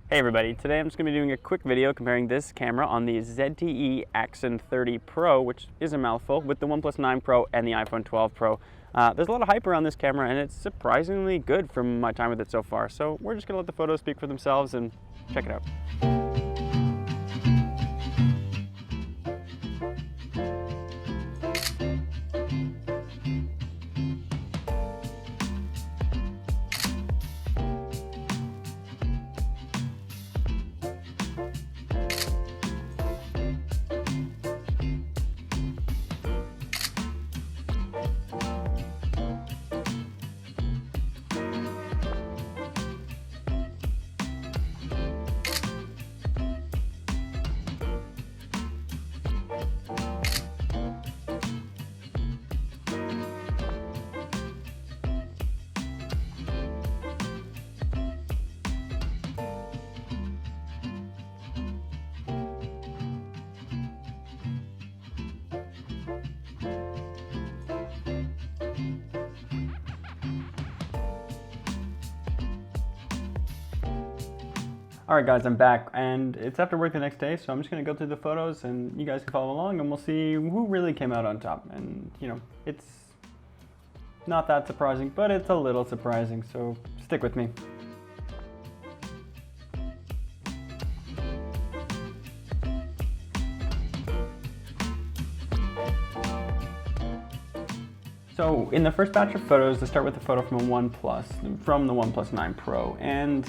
Hey everybody, today I'm just going to be doing a quick video comparing this camera on the ZTE Axon 30 Pro, which is a mouthful, with the OnePlus 9 Pro and the iPhone 12 Pro. There's a lot of hype around this camera and it's surprisingly good from my time with it so far, so we're just going to let the photos speak for themselves and check it out. Alright guys, I'm back and it's after work the next day, so I'm just going to go through the photos and you guys can follow along and we'll see who really came out on top. And you know, it's not that surprising, but it's a little surprising, so stick with me. So in the first batch of photos, let's start with a photo from the OnePlus 9 Pro, and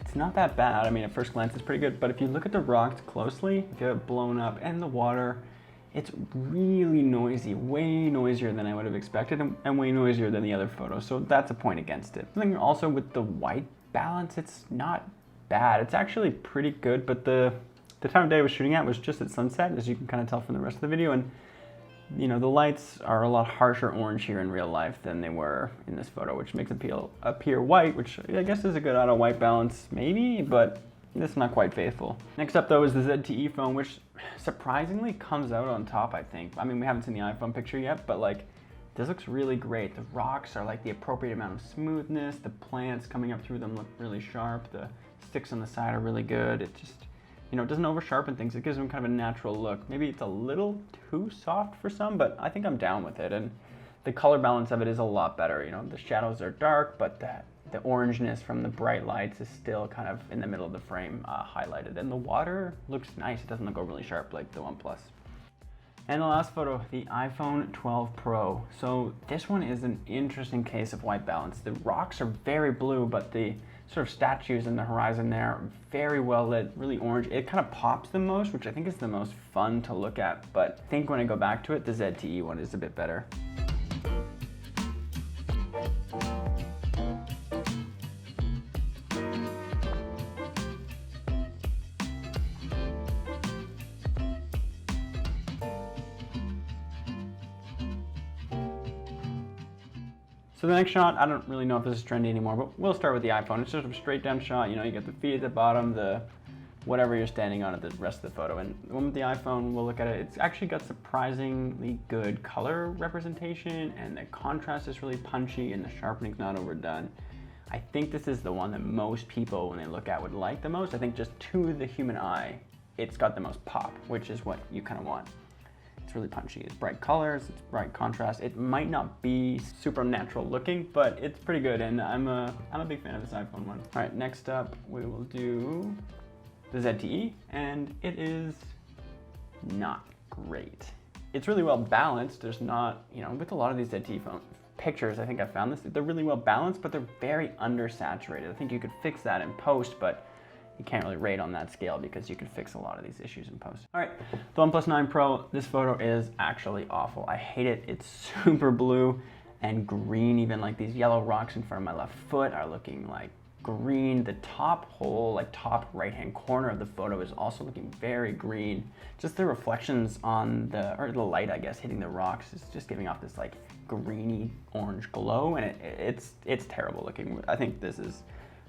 it's not that bad. I mean, at first glance, it's pretty good, but if you look at the rocks closely, if you have it blown up and the water, it's really noisy, way noisier than I would have expected and way noisier than the other photos. So that's a point against it. I think also with the white balance, it's not bad. It's actually pretty good, but the time of day I was shooting at was just at sunset, as you can kind of tell from the rest of the video. And you know, the lights are a lot harsher orange here in real life than they were in this photo, which makes it appear white, which I guess is a good auto white balance, maybe, but it's not quite faithful. Next up though is the ZTE phone, which surprisingly comes out on top, I think. I mean, we haven't seen the iPhone picture yet, but like, this looks really great. The rocks are like the appropriate amount of smoothness, the plants coming up through them look really sharp, the sticks on the side are really good. It just, you know, it doesn't over sharpen things. It gives them kind of a natural look. Maybe it's a little too soft for some, but I think I'm down with it. And the color balance of it is a lot better. You know, the shadows are dark, but the orangeness from the bright lights is still kind of in the middle of the frame highlighted. And the water looks nice. It doesn't look overly sharp like the OnePlus. And the last photo, the iPhone 12 Pro. So this one is an interesting case of white balance. The rocks are very blue, but the sort of statues in the horizon there are very well lit, really orange. It kind of pops the most, which I think is the most fun to look at. But I think when I go back to it, the ZTE one is a bit better. So the next shot, I don't really know if this is trendy anymore, but we'll start with the iPhone. It's just a straight down shot. You know, you get the feet at the bottom, the whatever you're standing on at the rest of the photo. And the one with the iPhone, we'll look at it. It's actually got surprisingly good color representation, and the contrast is really punchy, and the sharpening's not overdone. I think this is the one that most people, when they look at, would like the most. I think just to the human eye, it's got the most pop, which is what you kind of want. It's really punchy. It's bright colors, it's bright contrast. It might not be super natural looking, but it's pretty good, and I'm a big fan of this iPhone one. All right, next up we will do the ZTE, and it is not great. It's really well balanced. There's not, you know, with a lot of these ZTE phone pictures, I think I found this, they're really well balanced, but they're very undersaturated. I think you could fix that in post, but you can't really rate on that scale because you can fix a lot of these issues in post. All right, the OnePlus 9 Pro, this photo is actually awful. I hate it. It's super blue and green. Even like these yellow rocks in front of my left foot are looking like green. The top whole, like top right-hand corner of the photo is also looking very green. Just the reflections on the light, I guess, hitting the rocks is just giving off this like greeny orange glow, and it's terrible looking. I think this is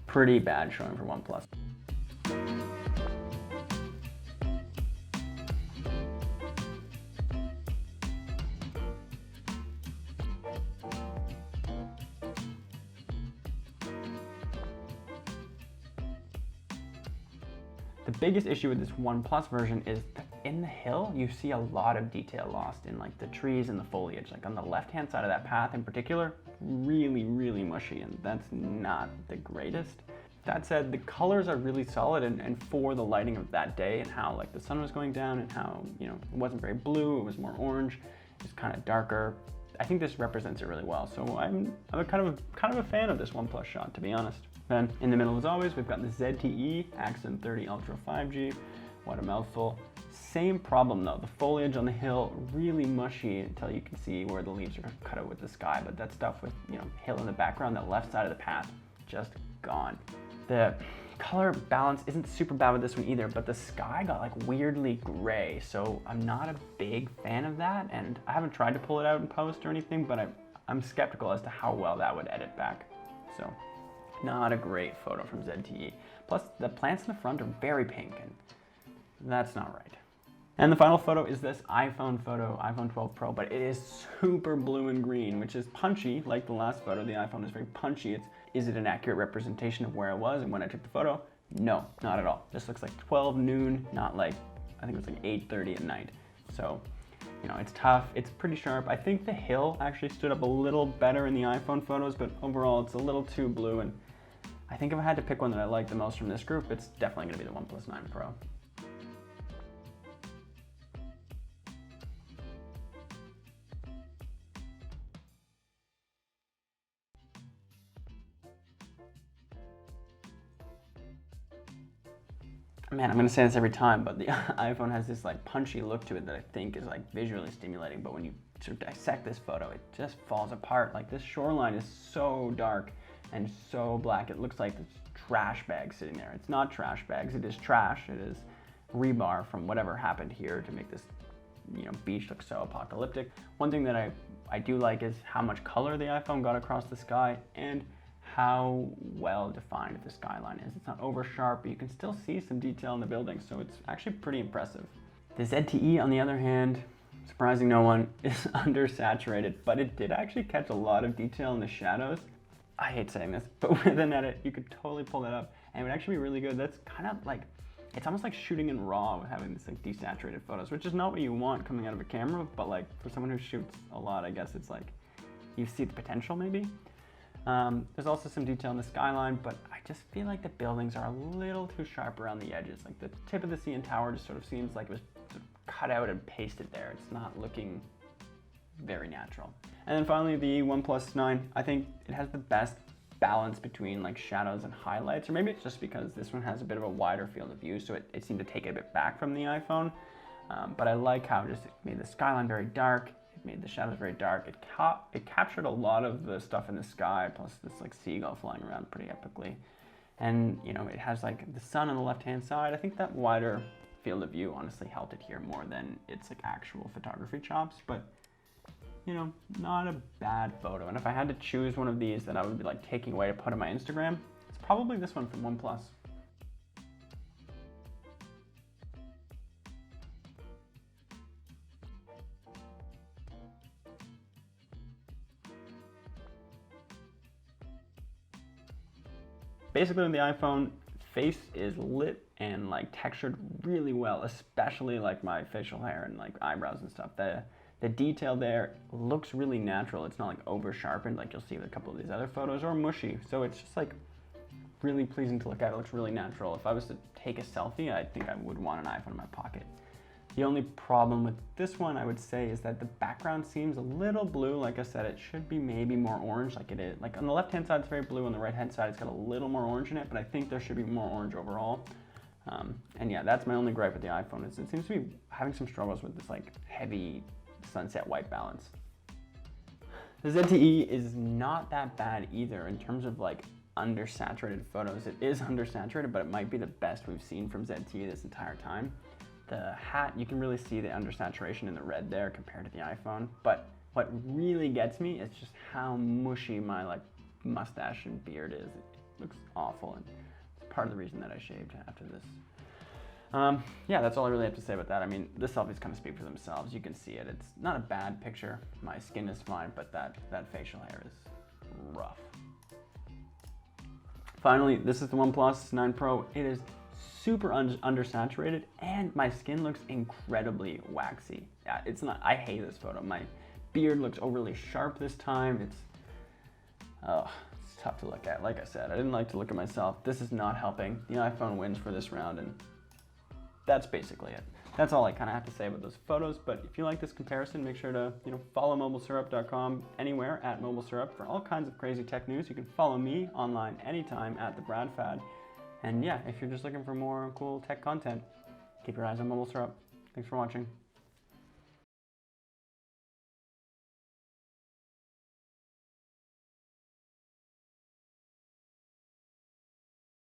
pretty bad showing for OnePlus. The biggest issue with this OnePlus version is that in the hill, you see a lot of detail lost in like the trees and the foliage. Like on the left-hand side of that path in particular, really, really mushy, and that's not the greatest. That said, the colors are really solid, and for the lighting of that day and how like the sun was going down and how, you know, it wasn't very blue, it was more orange, it's kind of darker. I think this represents it really well. So I'm a kind of a fan of this OnePlus shot, to be honest. Then in the middle, as always, we've got the ZTE Axon 30 Ultra 5G. What a mouthful. Same problem though, the foliage on the hill, really mushy until you can see where the leaves are cut out with the sky, but that stuff with, you know, hill in the background, that left side of the path, just gone. The color balance isn't super bad with this one either, but the sky got like weirdly gray, so I'm not a big fan of that, and I haven't tried to pull it out in post or anything, but I'm skeptical as to how well that would edit back. So, not a great photo from ZTE. Plus, the plants in the front are very pink, and that's not right. And the final photo is this iPhone photo, iPhone 12 Pro, but it is super blue and green, which is punchy, like the last photo. The iPhone is very punchy. Is it an accurate representation of where I was and when I took the photo? No, not at all. This looks like 12 noon, not like, I think it was like 8:30 at night. So, you know, it's tough, it's pretty sharp. I think the hill actually stood up a little better in the iPhone photos, but overall it's a little too blue, and I think if I had to pick one that I like the most from this group, it's definitely gonna be the OnePlus 9 Pro. Man, I'm gonna say this every time, but the iPhone has this like punchy look to it that I think is like visually stimulating, but when you sort of dissect this photo, it just falls apart. Like this shoreline is so dark and so black, it looks like this trash bag sitting there. It's not trash bags, it is trash. It is rebar from whatever happened here to make this, you know, beach look so apocalyptic. One thing that I do like is how much color the iPhone got across the sky, and how well defined the skyline is. It's not over sharp, but you can still see some detail in the building, so it's actually pretty impressive. The ZTE, on the other hand, surprising no one, is undersaturated, but it did actually catch a lot of detail in the shadows. I hate saying this, but with an edit, you could totally pull that up, and it would actually be really good. That's kind of like, it's almost like shooting in RAW with having this like desaturated photos, which is not what you want coming out of a camera, but like for someone who shoots a lot, I guess it's like, you see the potential maybe. There's also some detail in the skyline, but I just feel like the buildings are a little too sharp around the edges. Like the tip of the CN Tower just sort of seems like it was sort of cut out and pasted there. It's not looking very natural. And then finally, the OnePlus 9, I think it has the best balance between like shadows and highlights, or maybe it's just because this one has a bit of a wider field of view, so it seemed to take it a bit back from the iPhone. But I like how it made the skyline very dark. It made the shadows very dark. It captured a lot of the stuff in the sky, plus this like seagull flying around pretty epically. And you know, it has like the sun on the left-hand side. I think that wider field of view honestly helped it here more than its like actual photography chops, but you know, not a bad photo. And if I had to choose one of these that I would be like taking away to put on my Instagram, it's probably this one from OnePlus. Basically, on the iPhone, face is lit and like textured really well, especially like my facial hair and like eyebrows and stuff. The detail there looks really natural. It's not like over sharpened like you'll see with a couple of these other photos, or mushy. So it's just like really pleasing to look at. It looks really natural. If I was to take a selfie, I think I would want an iPhone in my pocket. The only problem with this one, I would say, is that the background seems a little blue. Like I said, it should be maybe more orange like it is. Like on the left-hand side, it's very blue. On the right-hand side, it's got a little more orange in it, but I think there should be more orange overall. And yeah, that's my only gripe with the iPhone, is it seems to be having some struggles with this like heavy sunset white balance. The ZTE is not that bad either in terms of like undersaturated photos. It is undersaturated, but it might be the best we've seen from ZTE this entire time. The hat, you can really see the undersaturation in the red there compared to the iPhone. But what really gets me is just how mushy my like mustache and beard is. It looks awful, and it's part of the reason that I shaved after this. Yeah, that's all I really have to say about that. I mean, the selfies kind of speak for themselves. You can see it. It's not a bad picture. My skin is fine, but that facial hair is rough. Finally, this is the OnePlus 9 Pro. It is super undersaturated, and my skin looks incredibly waxy. Yeah, it's not, I hate this photo. My beard looks overly sharp this time. It's tough to look at. Like I said, I didn't like to look at myself. This is not helping. The iPhone wins for this round, and that's basically it. That's all I kind of have to say about those photos, but if you like this comparison, make sure to follow mobilesyrup.com anywhere at MobileSyrup for all kinds of crazy tech news. You can follow me online anytime at the BradFad. And yeah, if you're just looking for more cool tech content, keep your eyes on MobileSyrup. Thanks for watching.